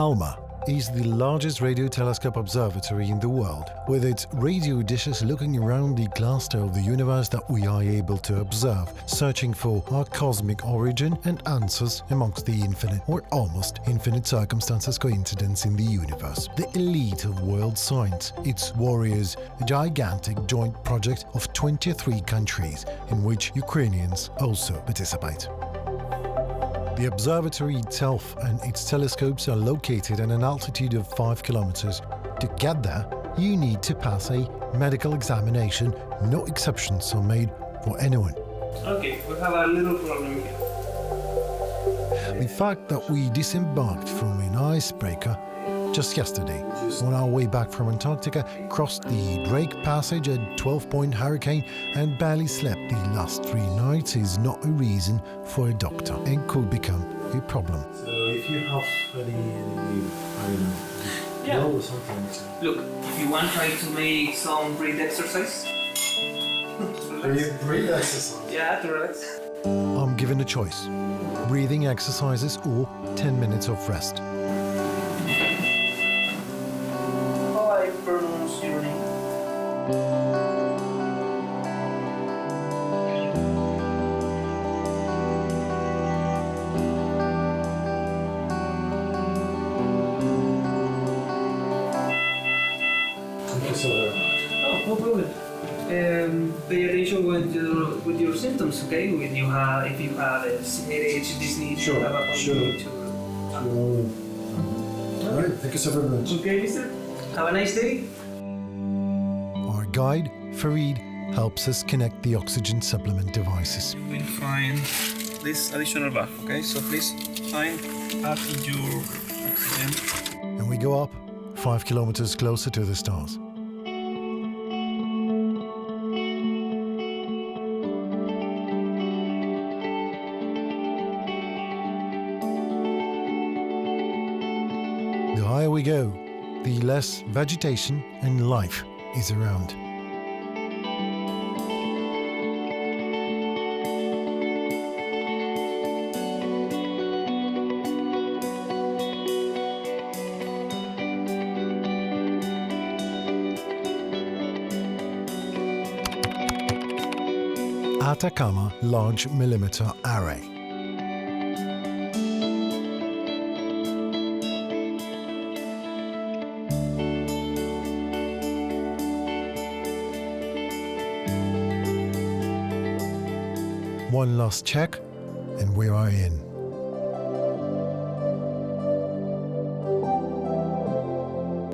ALMA is the largest radio telescope observatory in the world, with its radio dishes looking around the cluster of the universe that we are able to observe, searching for our cosmic origin and answers amongst the infinite or almost infinite circumstances coincidence in the universe. The elite of world science, its warriors, a gigantic joint project of 23 countries in which Ukrainians also participate. The observatory itself and its telescopes are located at an altitude of 5 kilometers. To get there, you need to pass a medical examination. No exceptions are made for anyone. Okay, we have a little problem here. The fact that we disembarked from an icebreaker just yesterday, on our way back from Antarctica, crossed the Drake Passage at 12-point hurricane and barely slept the last 3 nights is not a reason for a doctor and could become a problem. So if you have any or something. Look, if you want, try to make some breath exercise. Breathe exercise? Yeah, to relax. I'm given a choice: breathing exercises or 10 minutes of rest. How I pronounce your name? No problem. Pay attention with your symptoms, okay? If you have headache, dizziness, Sure. All right, thank you so very much. Okay, mister. Have a nice day. Our guide, Farid, helps us connect the oxygen supplement devices. You will find this additional bag, okay? So please find up your oxygen. And we go up 5 kilometers closer to the stars. The higher we go, the less vegetation and life is around. Atacama Large Millimeter Array. One last check, and we are in.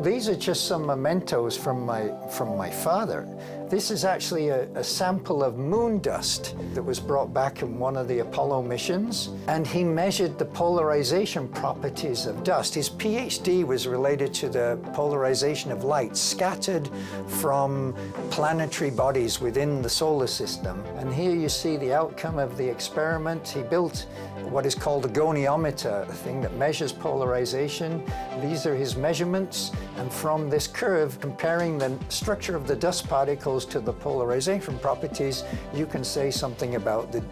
These are just some mementos from my father. This is actually a sample of moon dust that was brought back in one of the Apollo missions, and he measured the polarization properties of dust. His PhD was related to the polarization of light scattered from planetary bodies within the solar system. And here you see the outcome of the experiment. He built what is called a goniometer, a thing that measures polarization. These are his measurements, and from this curve, comparing the structure of the dust particles to the polarization properties, you can say something about the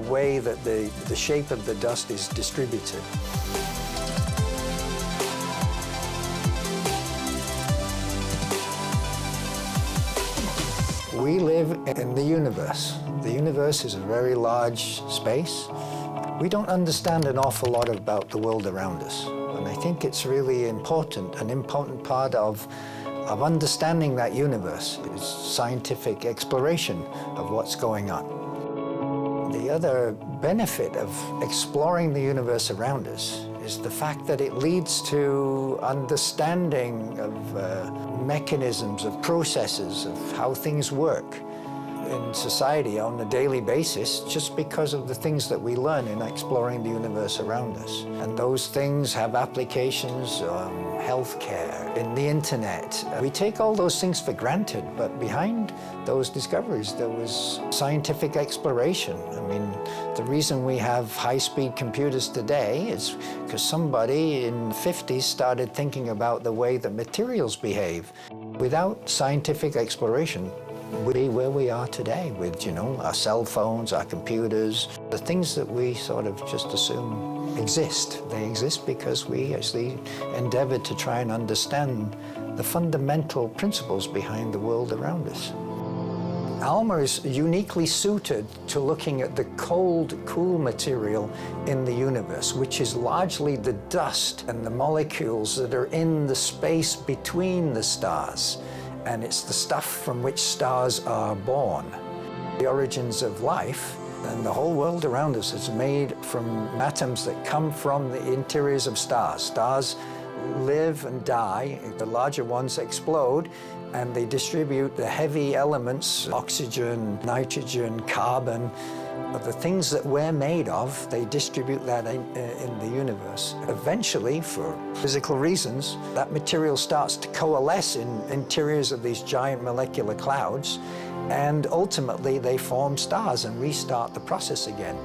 way that the shape of the dust is distributed. We live in the universe. The universe is a very large space. We don't understand an awful lot about the world around us. And I think it's really important, an important part of understanding that universe is scientific exploration of what's going on. The other benefit of exploring the universe around us is the fact that it leads to understanding of mechanisms, of processes, of how things work in society on a daily basis, just because of the things that we learn in exploring the universe around us. And those things have applications on healthcare, in the internet. We take all those things for granted, but behind those discoveries, there was scientific exploration. I mean, the reason we have high-speed computers today is because somebody in the 50s started thinking about the way that materials behave. Without scientific exploration, we'd be where we are today with, our cell phones, our computers, the things that we sort of just assume exist. They exist because we actually endeavored to try and understand the fundamental principles behind the world around us. ALMA is uniquely suited to looking at the cold, cool material in the universe, which is largely the dust and the molecules that are in the space between the stars. And it's the stuff from which stars are born. The origins of life and the whole world around us is made from atoms that come from the interiors of stars. Stars live and die. The larger ones explode, and they distribute the heavy elements, oxygen, nitrogen, carbon, the things that we're made of. They distribute that in the universe. Eventually, for physical reasons, that material starts to coalesce in interiors of these giant molecular clouds, and ultimately they form stars and restart the process again.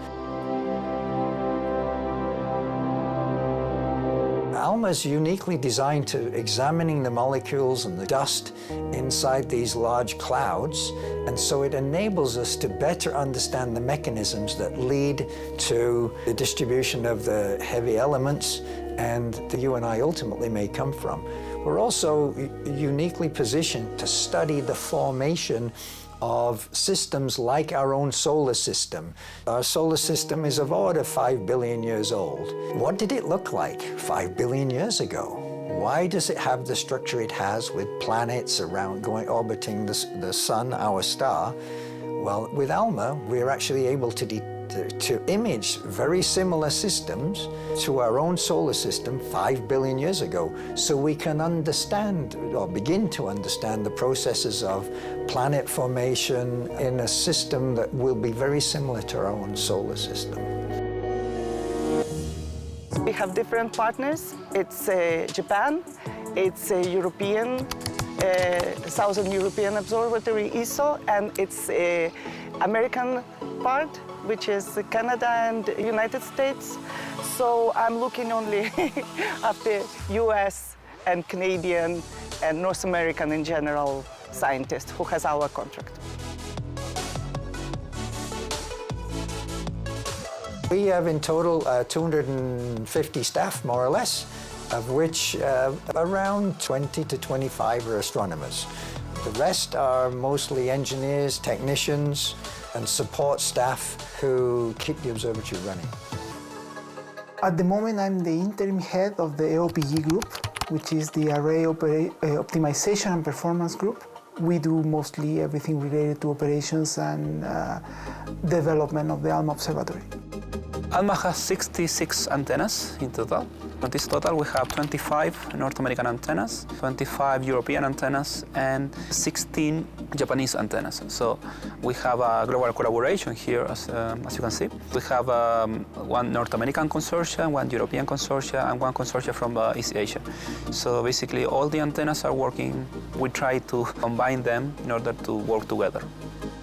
ALMA is uniquely designed to examining the molecules and the dust inside these large clouds, and so it enables us to better understand the mechanisms that lead to the distribution of the heavy elements and that you and I ultimately may come from. We're also uniquely positioned to study the formation of systems like our own solar system. Our solar system is of order 5 billion years old. What did it look like 5 billion years ago? Why does it have the structure it has with planets around orbiting the sun, our star? Well, with ALMA, we're actually able to image very similar systems to our own solar system 5 billion years ago, so we can understand or begin to understand the processes of planet formation in a system that will be very similar to our own solar system. We have different partners. It's Japan, it's a European, Southern European Observatory, ESO, and it's a American part, which is Canada and United States. So I'm looking only after US and Canadian and North American in general scientists who has our contract. We have in total 250 staff, more or less, of which around 20 to 25 are astronomers. The rest are mostly engineers, technicians, and support staff who keep the observatory running. At the moment, I'm the interim head of the AOPG group, which is the Array Optimization and Performance Group. We do mostly everything related to operations and development of the ALMA Observatory. ALMA has 66 antennas in total. On this total, we have 25 North American antennas, 25 European antennas, and 16 Japanese antennas. So we have a global collaboration here, as you can see. We have one North American consortia, one European consortia, and one consortia from East Asia. So basically, all the antennas are working. We try to combine them in order to work together.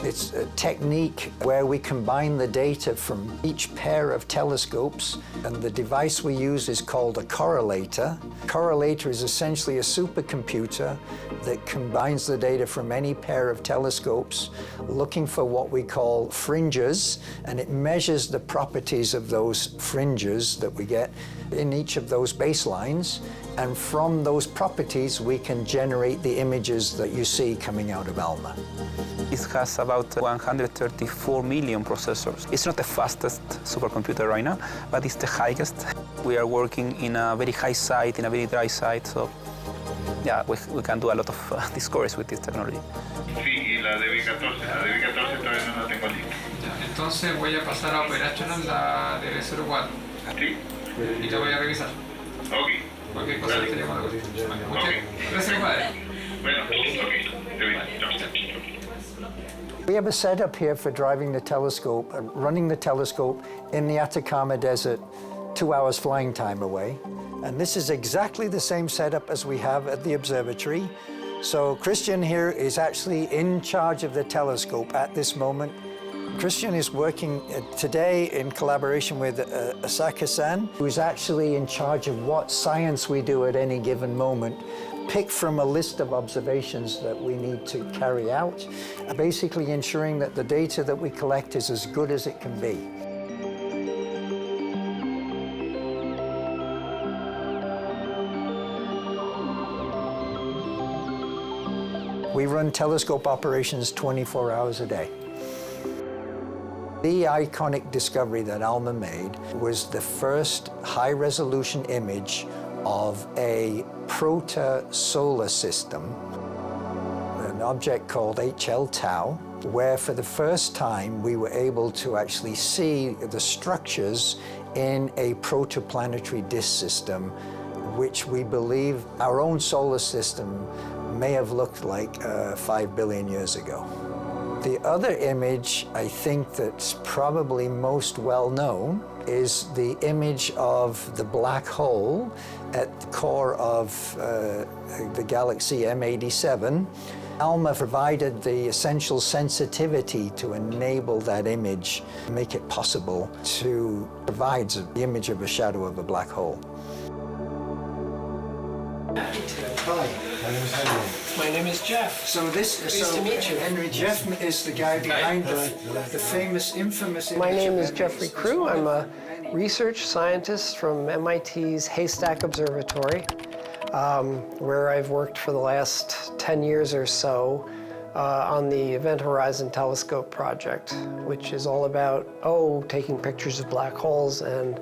It's a technique where we combine the data from each pair of telescopes, and the device we use is called a correlator. A correlator is essentially a supercomputer that combines the data from any pair of telescopes, looking for what we call fringes, and it measures the properties of those fringes that we get in each of those baselines. And from those properties, we can generate the images that you see coming out of ALMA. It has about 134 million processors. It's not the fastest supercomputer right now, but it's the highest. We are working in a very high site, in a very dry site, so yeah, we can do a lot of discoveries with this technology. Sí, y la DB14 todavía no la tengo lista. Entonces voy a pasar a operational la DB04. ¿Sí? Y la voy a revisar. Ok. Cualquier cosa te llamo. Gracias, padre. Bueno, ok. Te vi. Chao. We have a setup here for driving the telescope, running the telescope in the Atacama Desert, 2 hours flying time away. And this is exactly the same setup as we have at the observatory. So Christian here is actually in charge of the telescope at this moment. Christian is working today in collaboration with Asaka-san, who is actually in charge of what science we do at any given moment, picked from a list of observations that we need to carry out, basically ensuring that the data that we collect is as good as it can be. We run telescope operations 24 hours a day. The iconic discovery that ALMA made was the first high-resolution image of a proto-solar system, an object called HL Tau, where for the first time we were able to actually see the structures in a protoplanetary disk system, which we believe our own solar system may have looked like 5 billion years ago. The other image I think that's probably most well known is the image of the black hole at the core of the galaxy M87. ALMA provided the essential sensitivity to enable that image, make it possible to provide the image of a shadow of a black hole. Hi, My name is Henry. My name is Jeff. So Nice to meet you. Henry Jeff is the guy behind the famous, infamous. My name is Jeffrey Crew. I'm a research scientist from MIT's Haystack Observatory, where I've worked for the last 10 years or so on the Event Horizon Telescope project, which is all about, taking pictures of black holes and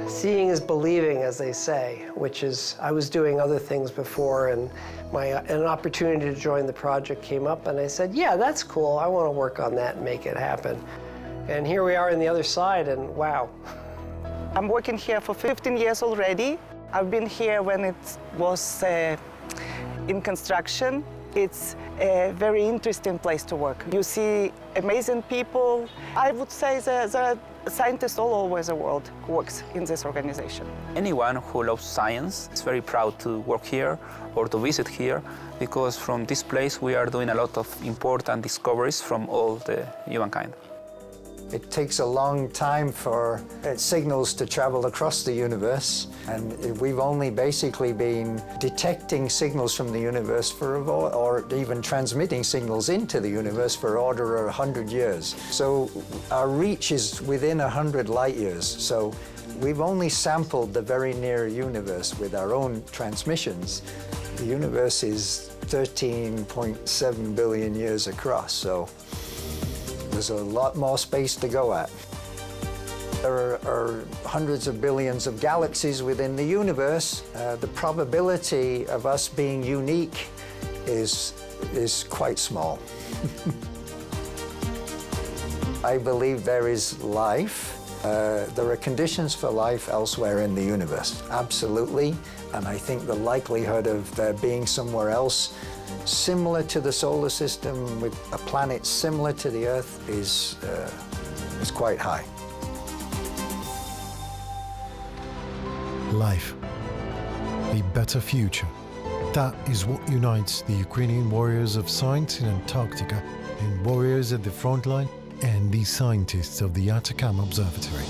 seeing is believing, as they say, which is, I was doing other things before, and an opportunity to join the project came up, and I said, yeah, that's cool. I want to work on that and make it happen. And here we are on the other side, and wow. I'm working here for 15 years already. I've been here when it was in construction. It's a very interesting place to work. You see amazing people. I would say there are scientists all over the world who works in this organization. Anyone who loves science is very proud to work here or to visit here, because from this place we are doing a lot of important discoveries from all the humankind. It takes a long time for signals to travel across the universe, and we've only basically been detecting signals from the universe or even transmitting signals into the universe for order of 100 years. So our reach is within 100 light years. So we've only sampled the very near universe with our own transmissions. The universe is 13.7 billion years across, so there's a lot more space to go at. There are hundreds of billions of galaxies within the universe. The probability of us being unique is quite small. I believe there is life. There are conditions for life elsewhere in the universe, absolutely. And I think the likelihood of there being somewhere else similar to the solar system, with a planet similar to the Earth, is quite high. Life. A better future. That is what unites the Ukrainian warriors of science in Antarctica and warriors at the front line and the scientists of the Atacama Observatory.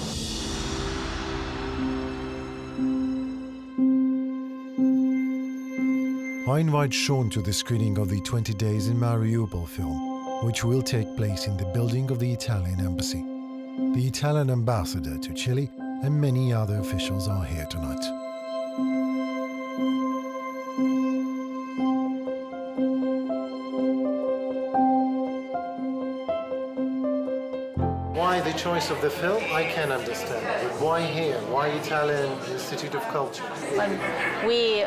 I invite Sean to the screening of the 20 Days in Mariupol film, which will take place in the building of the Italian embassy. The Italian ambassador to Chile and many other officials are here tonight. Why the choice of the film, I can understand. But why here? Why Italian Institute of Culture? We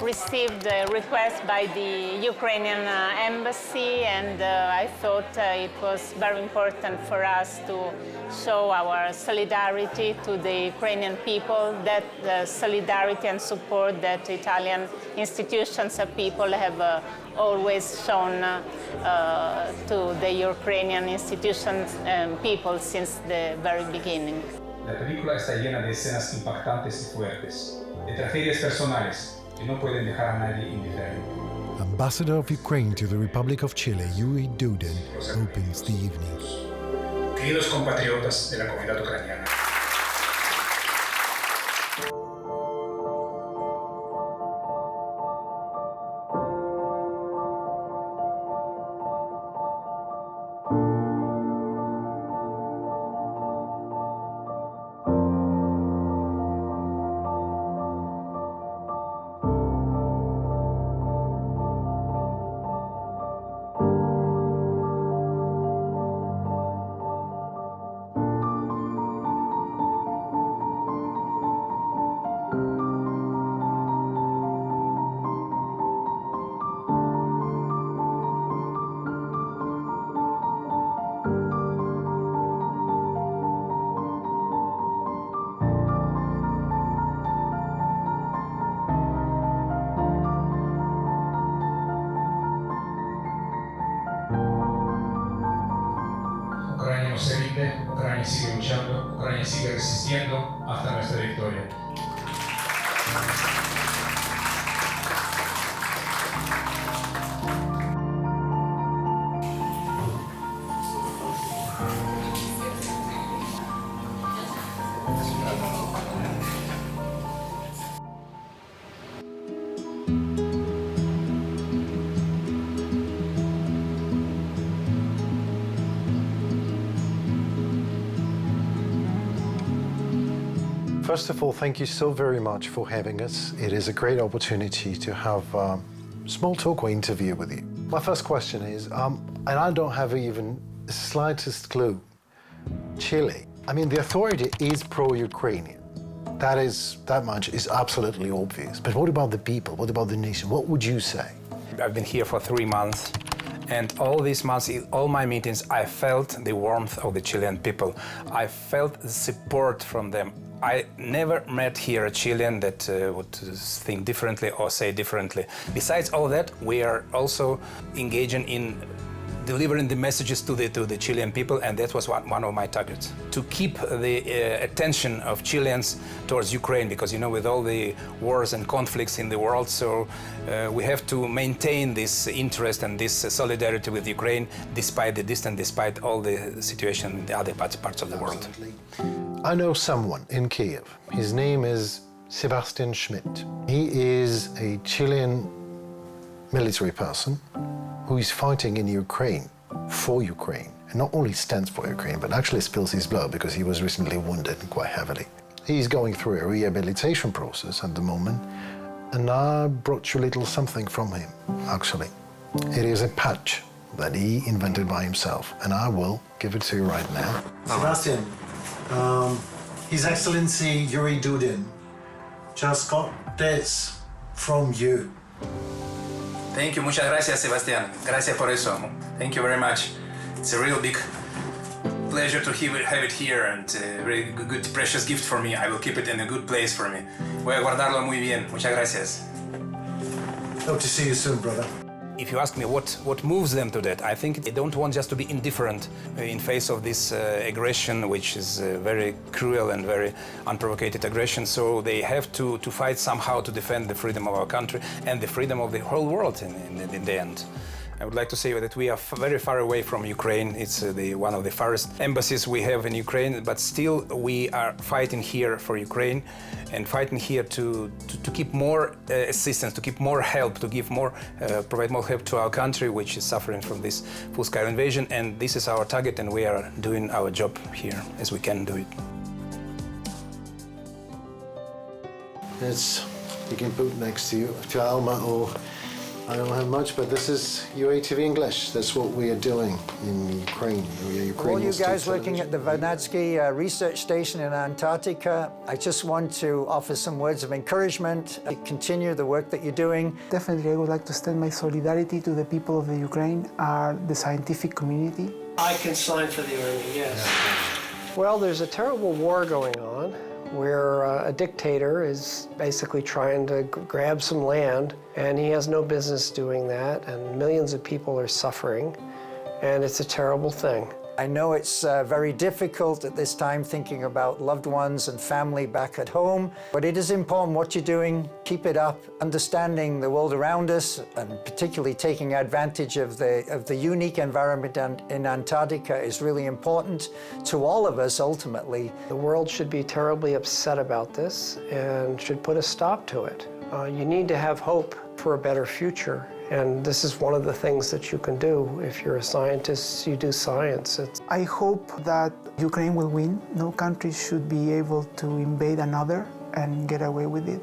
received a request by the Ukrainian embassy, and I thought it was very important for us to show our solidarity to the Ukrainian people, that solidarity and support that Italian institutions and people have always shown to the Ukrainian institutions and people since the very beginning. La película está llena de escenas impactantes y fuertes, de tragedias personales que no pueden dejar a nadie indiferente. Ambassador of Ukraine to the Republic of Chile, Yuri Duden, opens the evening. Queridos compatriotas de la comunidad ucraniana. se rinde, Ucrania sigue luchando, Ucrania sigue resistiendo hasta nuestra victoria. First of all, thank you so very much for having us. It is a great opportunity to have a small talk or interview with you. My first question is, and I don't have even the slightest clue, Chile. I mean, the authority is pro-Ukrainian. That much is absolutely obvious. But what about the people? What about the nation? What would you say? I've been here for 3 months, and all these months, in all my meetings, I felt the warmth of the Chilean people. I felt the support from them. I never met here a Chilean that would think differently or say differently. Besides all that, we are also engaging in delivering the messages to the Chilean people, and that was one of my targets. To keep the attention of Chileans towards Ukraine, because, you know, with all the wars and conflicts in the world, so we have to maintain this interest and this solidarity with Ukraine despite the distance, despite all the situation in the other parts of the world. I know someone in Kiev. His name is Sebastian Schmidt. He is a Chilean military person who is fighting in Ukraine, for Ukraine, and not only stands for Ukraine, but actually spills his blood because he was recently wounded quite heavily. He's going through a rehabilitation process at the moment, and I brought you a little something from him, actually. It is a patch that he invented by himself, and I will give it to you right now. Sebastian, His Excellency Yuri Dudin just got this from you. Thank you, muchas gracias, Sebastián. Gracias por eso. Thank you very much. It's a real big pleasure to have it here, and a very good, precious gift for me. I will keep it in a good place for me. Voy a guardarlo muy bien. Muchas gracias. Hope to see you soon, brother. If you ask me what moves them to that, I think they don't want just to be indifferent in face of this aggression, which is very cruel and very unprovoked aggression. So they have to fight somehow to defend the freedom of our country and the freedom of the whole world in the end. I would like to say that we are very far away from Ukraine. It's one of the farthest embassies we have in Ukraine, but still we are fighting here for Ukraine and fighting here to keep more assistance, to keep more help, to give more, provide more help to our country, which is suffering from this full-scale invasion. And this is our target, and we are doing our job here as we can do it. You can put next to you, to ALMA, or I don't have much, but this is UATV English. That's what we are doing in Ukraine. All you guys working at the Vernadsky Research Station in Antarctica, I just want to offer some words of encouragement. Continue the work that you're doing. Definitely, I would like to extend my solidarity to the people of the Ukraine, the scientific community. I can sign for the Army, yes. Well, there's a terrible war going on where a dictator is basically trying to grab some land, and he has no business doing that, and millions of people are suffering, and it's a terrible thing. I know it's very difficult at this time thinking about loved ones and family back at home, but it is important what you're doing. Keep it up. Understanding the world around us, and particularly taking advantage of the unique environment in Antarctica, is really important to all of us ultimately. The world should be terribly upset about this and should put a stop to it. You need to have hope for a better future. And this is one of the things that you can do. If you're a scientist, you do science. I hope that Ukraine will win. No country should be able to invade another and get away with it.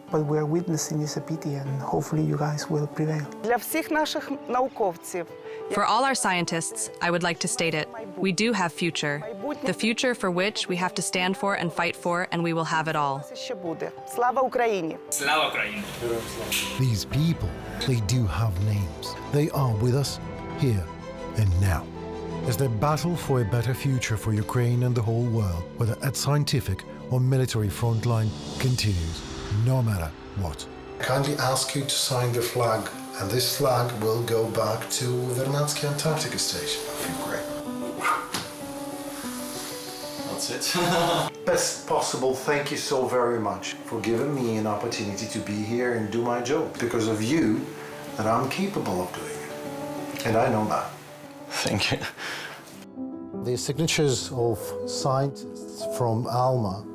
What we're witnessing is a pity, and hopefully you guys will prevail. Для всіх наших науковців. For all our scientists, I would like to state it. We do have future. The future for which we have to stand for and fight for, and we will have it all. Ще буде. Слава Україні! Слава Україні! These people, they do have names. They are with us, here and now. As they battle for a better future for Ukraine and the whole world, whether at scientific or military frontline, continues, no matter what. I kindly ask you to sign the flag, and this flag will go back to Vernadsky Antarctica Station of Ukraine. That's it. Best possible, thank you so very much for giving me an opportunity to be here and do my job. Because of you, that I'm capable of doing it. And I know that. Thank you. The signatures of scientists from ALMA,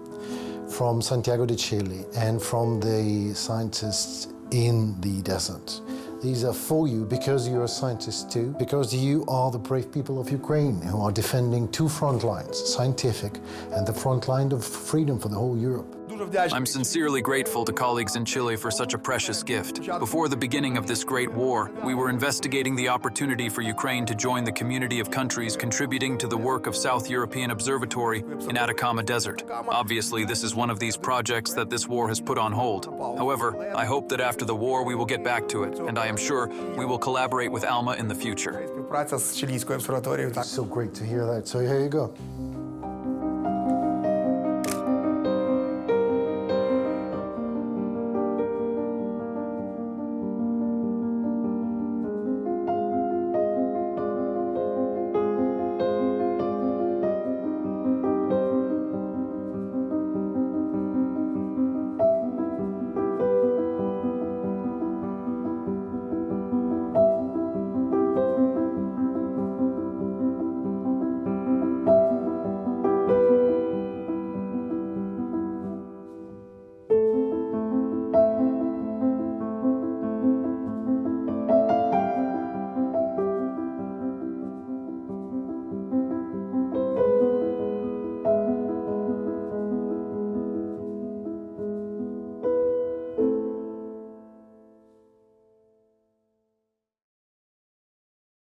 from Santiago de Chile, and from the scientists in the desert. These are for you because you're a scientist too, because you are the brave people of Ukraine who are defending two front lines, scientific and the front line of freedom for the whole Europe. I'm sincerely grateful to colleagues in Chile for such a precious gift. Before the beginning of this great war, we were investigating the opportunity for Ukraine to join the community of countries contributing to the work of South European Observatory in Atacama Desert. Obviously, this is one of these projects that this war has put on hold. However, I hope that after the war we will get back to it, and I am sure we will collaborate with ALMA in the future. It's so great to hear that. So here you go.